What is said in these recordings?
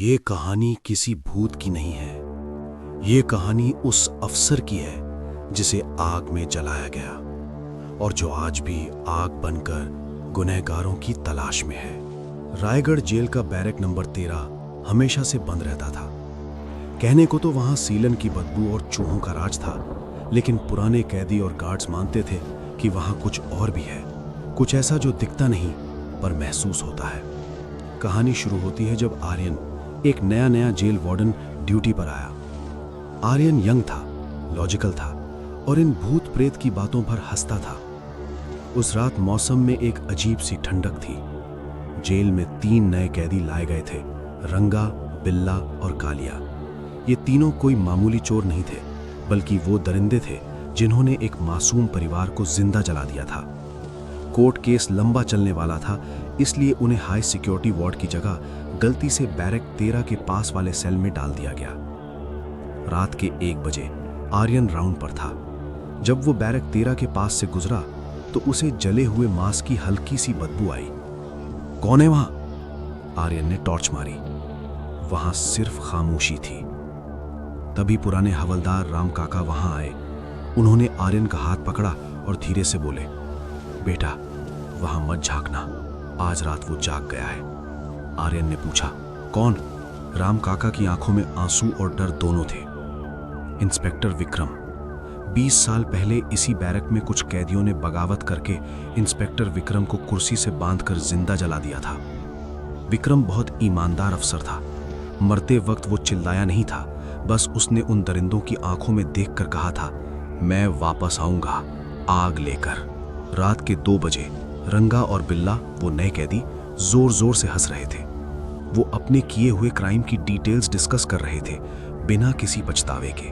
ये कहानी किसी भूत की नहीं है। ये कहानी उस अफसर की है जिसे आग में जलाया गया और जो आज भी आग बनकर गुनहगारों की तलाश में है। रायगढ़ जेल का बैरक नंबर 13 हमेशा से बंद रहता था। कहने को तो वहां सीलन की बदबू और चूहों का राज था, लेकिन पुराने कैदी और गार्ड्स मानते थे कि वहां कुछ और भी है, कुछ ऐसा जो दिखता नहीं पर महसूस होता है। कहानी शुरू होती है जब आर्यन, एक नया जेल वार्डन, ड्यूटी पर आया। आर्यन यंग था, लॉजिकल था और इन भूत प्रेत की बातों पर हंसता था। उस रात मौसम में एक अजीब सी ठंडक थी। जेल में 3 नए कैदी लाए गए थे, रंगा, बिल्ला और कालिया। ये तीनों कोई मामूली चोर नहीं थे, बल्कि वो दरिंदे थे जिन्होंने एक मासूम परिवार को जिंदा जला दिया था। कोर्ट केस लंबा चलने वाला था, इसलिए उन्हें हाई सिक्योरिटी वार्ड की जगह गलती से बैरक 13 के पास वाले सेल में डाल दिया गया। रात के 1 बजे आर्यन राउंड पर था। जब वो बैरक 13 के पास से गुजरा तो उसे जले हुए मांस की हल्की सी बदबू आई। कौन है वहां? आर्यन ने टॉर्च मारी। वहां सिर्फ खामोशी थी। तभी पुराने हवलदार राम काका वहां आए। उन्होंने आर्यन का हाथ पकड़ा और धीरे से बोले, बेटा वहां मत झांकना, आज रात वो जाग गया है। आर्यन ने पूछा, कौन? राम काका की आंखों में आंसू और डर दोनों थे। इंस्पेक्टर विक्रम। 20 साल पहले इसी बैरक में कुछ कैदियों ने बगावत करके इंस्पेक्टर विक्रम को कुर्सी से बांधकर जिंदा जला दिया था। विक्रम बहुत ईमानदार अफसर था। मरते वक्त वो चिल्लाया नहीं था, बस उसने उन दरिंदों की आंखों में देखकर कहा था, मैं वापस आऊंगा आग लेकर। रात के 2 बजे रंगा और बिल्ला, वो नए कैदी, जोर जोर से हंस रहे थे। वो अपने किए हुए क्राइम की डिटेल्स डिस्कस कर रहे थे, बिना किसी पछतावे के।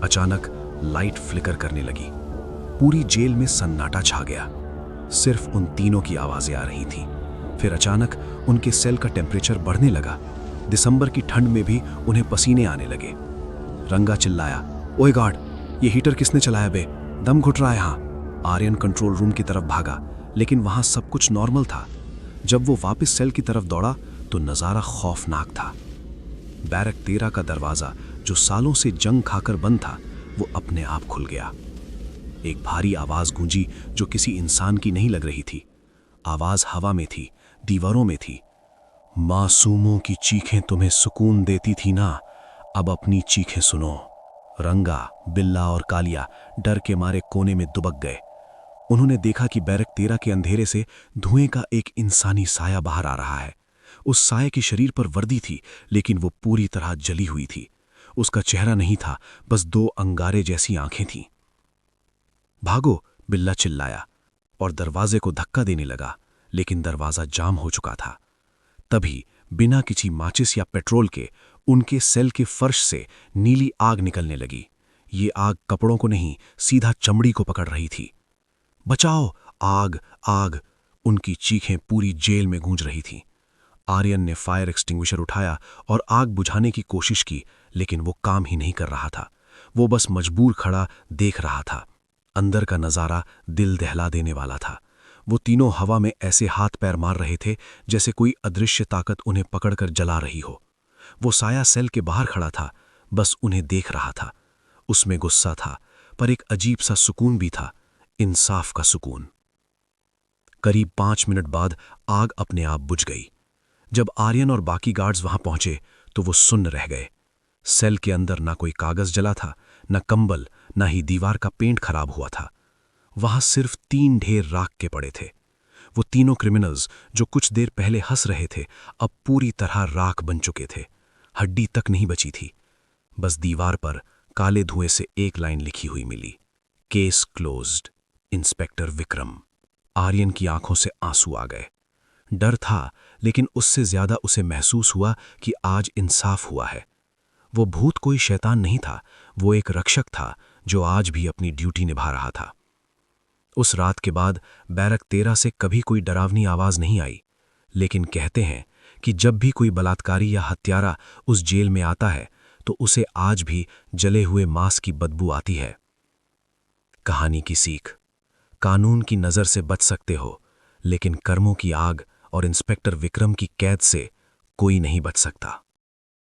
अचानक लाइट फ्लिकर करने लगी। पूरी जेल में सन्नाटा छा गया। सिर्फ उन तीनों की आवाजें आ रही थीं। फिर अचानक उनके सेल का टेम्परेचर बढ़ने लगा। दिसंबर की ठंड में भी उन्हें पसीने आने लगे। रंगा चिल्लाया, ओए गार्ड, ये हीटर किसने चलाया बे? दम घुट रहा है यहां। आर्यन कंट्रोल रूम की तरफ भागा, लेकिन वहां सब कुछ नॉर्मल था। जब वो वापस सेल की तरफ दौड़ा तो नजारा खौफनाक था। बैरक 13 का दरवाजा, जो सालों से जंग खाकर बंद था, वो अपने आप खुल गया। एक भारी आवाज गूंजी जो किसी इंसान की नहीं लग रही थी। आवाज हवा में थी, दीवारों में थी। मासूमों की चीखें तुम्हें सुकून देती थी ना, अब अपनी चीखें सुनो। रंगा, बिल्ला और कालिया डर के मारे कोने में दुबक गए। उन्होंने देखा कि बैरक 13 के अंधेरे से धुएं का एक इंसानी साया बाहर आ रहा है। उस साये की शरीर पर वर्दी थी, लेकिन वो पूरी तरह जली हुई थी। उसका चेहरा नहीं था, बस 2 अंगारे जैसी आंखें थीं। भागो, बिल्ला चिल्लाया और दरवाजे को धक्का देने लगा, लेकिन दरवाजा जाम हो चुका था। तभी बिना किसी माचिस या पेट्रोल के उनके सेल के फर्श से नीली आग निकलने लगी। ये आग कपड़ों को नहीं, सीधा चमड़ी को पकड़ रही थी। बचाओ, आग आग! उनकी चीखें पूरी जेल में गूंज रही थीं। आर्यन ने फायर एक्सटिंग्विशर उठाया और आग बुझाने की कोशिश की, लेकिन वो काम ही नहीं कर रहा था। वो बस मजबूर खड़ा देख रहा था। अंदर का नजारा दिल दहला देने वाला था। वो तीनों हवा में ऐसे हाथ पैर मार रहे थे जैसे कोई अदृश्य ताकत उन्हें पकड़कर जला रही हो। वो साया सेल के बाहर खड़ा था, बस उन्हें देख रहा था। उसमें गुस्सा था, पर एक अजीब सा सुकून भी था, इंसाफ का सुकून। करीब 5 मिनट बाद आग अपने आप बुझ गई। जब आर्यन और बाकी गार्ड्स वहां पहुंचे तो वो सुन्न रह गए। सेल के अंदर ना कोई कागज जला था, ना कंबल, ना ही दीवार का पेंट खराब हुआ था। वहां सिर्फ 3 ढेर राख के पड़े थे। वो तीनों क्रिमिनल्स जो कुछ देर पहले हंस रहे थे, अब पूरी तरह राख बन चुके थे। हड्डी तक नहीं बची थी। बस दीवार पर काले धुएं से एक लाइन लिखी हुई मिली, case closed, inspector Vikram. Aryan की आंखों से आंसू आ गए। डर था, लेकिन उससे ज्यादा उसे महसूस हुआ कि आज इंसाफ हुआ है। वो भूत कोई शैतान नहीं था, वो एक रक्षक था जो आज भी अपनी ड्यूटी निभा रहा था। उस रात के बाद बैरक 13 से कभी कोई डरावनी आवाज नहीं आई, लेकिन कहते हैं कि जब भी कोई बलात्कारी या हत्यारा उस जेल में आता है तो उसे आज भी जले हुए मांस की बदबू आती है। कहानी की सीख: कानून की नजर से बच सकते हो, लेकिन कर्मों की आग और इंस्पेक्टर विक्रम की कैद से कोई नहीं बच सकता।